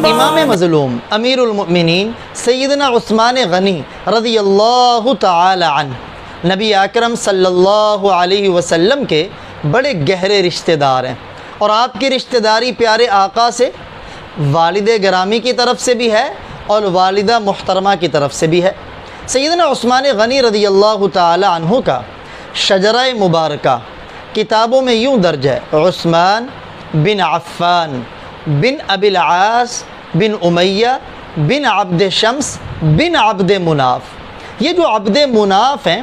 امام مظلوم امیر المؤمنین سیدنا عثمان غنی رضی اللہ تعالی عنہ نبی اکرم صلی اللہ علیہ وسلم کے بڑے گہرے رشتہ دار ہیں، اور آپ کی رشتہ داری پیارے آقا سے والد گرامی کی طرف سے بھی ہے اور والدہ محترمہ کی طرف سے بھی ہے۔ سیدنا عثمان غنی رضی اللہ تعالی عنہ کا شجرہ مبارکہ کتابوں میں یوں درج ہے: عثمان بن عفان بن ابی العاص بن امیہ بن عبد شمس بن عبد مناف۔ یہ جو عبد مناف ہیں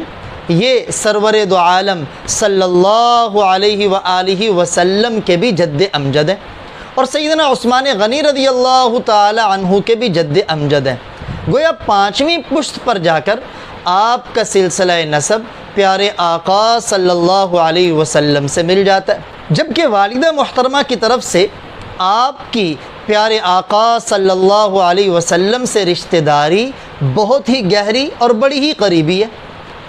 یہ سرور دو عالم صلی اللہ علیہ وآلہ وسلم کے بھی جد امجد ہیں، اور سیدنا عثمان غنی رضی اللہ تعالی عنہ کے بھی جد امجد ہیں۔ گویا پانچویں پشت پر جا کر آپ کا سلسلہ نسب پیارے آقا صلی اللہ علیہ وسلم سے مل جاتا ہے، جبکہ والدہ محترمہ کی طرف سے آپ کی پیارے آقا صلی اللہ علیہ وسلم سے رشتہ داری بہت ہی گہری اور بڑی ہی قریبی ہے۔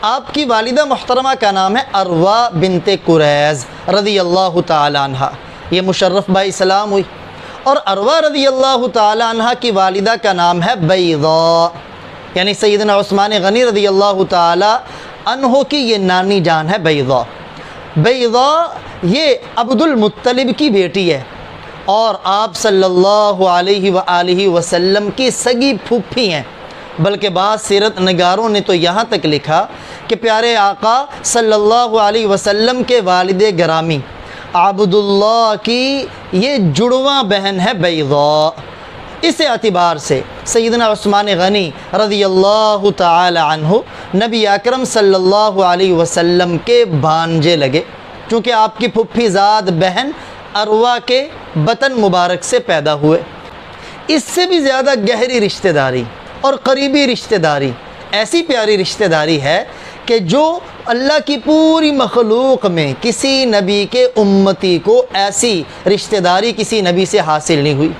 آپ کی والدہ محترمہ کا نام ہے اروا بنت قریظ رضی اللہ تعالی عنہ، یہ مشرف با اسلام ہوئی، اور اروا رضی اللہ تعالی عنہ کی والدہ کا نام ہے بیضاء، یعنی سیدنا عثمان غنی رضی اللہ تعالی عنہ کی یہ نانی جان ہے بیضاء۔ بیضاء یہ عبد المطلب کی بیٹی ہے، اور آپ صلی اللہ علیہ وآلہ وسلم کی سگی پھوپھی ہیں، بلکہ بعض سیرت نگاروں نے تو یہاں تک لکھا کہ پیارے آقا صلی اللہ علیہ وسلم کے والد گرامی عبداللہ کی یہ جڑواں بہن ہے بیضاء۔ اس اعتبار سے سیدنا عثمان غنی رضی اللہ تعالی عنہ نبی اکرم صلی اللہ علیہ وسلم کے بھانجے لگے، چونکہ آپ کی پھوپھی زاد بہن اروا کے بطن مبارک سے پیدا ہوئے۔ اس سے بھی زیادہ گہری رشتہ داری اور قریبی رشتہ داری، ایسی پیاری رشتہ داری ہے کہ جو اللہ کی پوری مخلوق میں کسی نبی کے امتی کو ایسی رشتہ داری کسی نبی سے حاصل نہیں ہوئی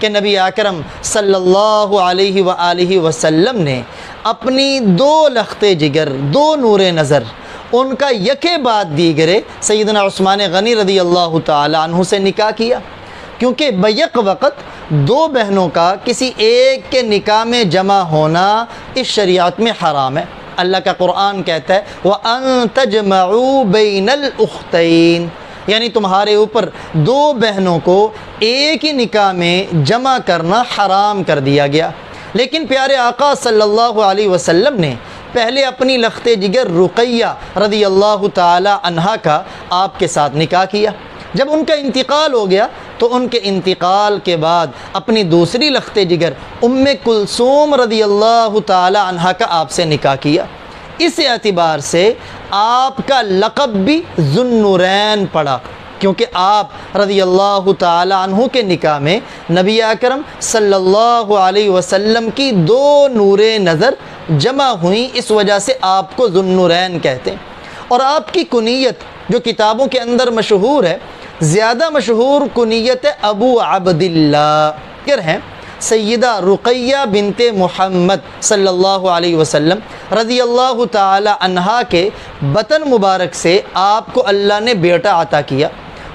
کہ نبی اکرم صلی اللہ علیہ وآلہ وسلم نے اپنی دو لخت جگر، دو نور نظر، ان کا یکے بعد دیگرے سیدنا عثمان غنی رضی اللہ تعالی عنہ سے نکاح کیا، کیونکہ بیک وقت دو بہنوں کا کسی ایک کے نکاح میں جمع ہونا اس شریعت میں حرام ہے۔ اللہ کا قرآن کہتا ہے وَأَن تَجْمَعُوا بَيْنَ الْأُخْتَيْن، یعنی تمہارے اوپر دو بہنوں کو ایک ہی نکاح میں جمع کرنا حرام کر دیا گیا۔ لیکن پیارے آقا صلی اللہ علیہ وسلم نے پہلے اپنی لخت جگر رقیہ رضی اللہ تعالی عنہا کا آپ کے ساتھ نکاح کیا۔ جب ان کا انتقال ہو گیا تو ان کے انتقال کے بعد اپنی دوسری لخت جگر ام کلثوم رضی اللہ تعالی عنہا کا آپ سے نکاح کیا۔ اس اعتبار سے آپ کا لقب بھی ذو النورین پڑا، کیونکہ آپ رضی اللہ تعالی عنہ کے نکاح میں نبی اکرم صلی اللہ علیہ وسلم کی دو نور نظر جمع ہوئیں، اس وجہ سے آپ کو ذو النورین کہتے ہیں۔ اور آپ کی کنیت جو کتابوں کے اندر مشہور ہے، زیادہ مشہور کنیت ابو عبداللہ ہیں سیدہ رقیہ بنت محمد صلی اللہ علیہ وسلم رضی اللہ تعالی عنہا کے بطن مبارک سے آپ کو اللہ نے بیٹا عطا کیا،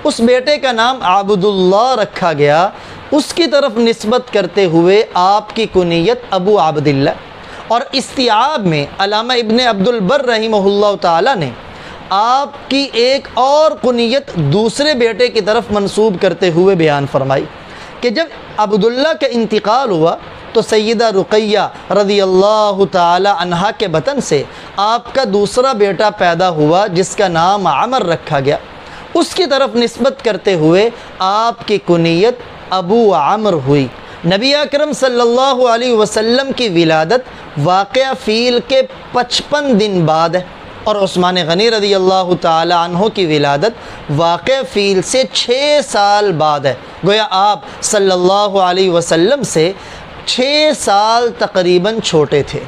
اس بیٹے کا نام عبداللہ رکھا گیا، اس کی طرف نسبت کرتے ہوئے آپ کی کنیت ابو عبداللہ۔ اور استیعاب میں علامہ ابن عبد البر رحمہ اللہ تعالی نے آپ کی ایک اور کنیت دوسرے بیٹے کی طرف منسوب کرتے ہوئے بیان فرمائی کہ جب عبداللہ کا انتقال ہوا تو سیدہ رقیہ رضی اللہ تعالی عنہا کے بطن سے آپ کا دوسرا بیٹا پیدا ہوا جس کا نام عمر رکھا گیا، اس کی طرف نسبت کرتے ہوئے آپ کی کنیت ابو عمر ہوئی۔ نبی اکرم صلی اللہ علیہ وسلم کی ولادت واقعہ فیل کے 55 دن بعد ہے، اور عثمان غنی رضی اللہ تعالی عنہ کی ولادت واقعہ فیل سے 6 سال بعد ہے۔ گویا آپ صلی اللہ علیہ وسلم سے 6 سال تقریباً چھوٹے تھے۔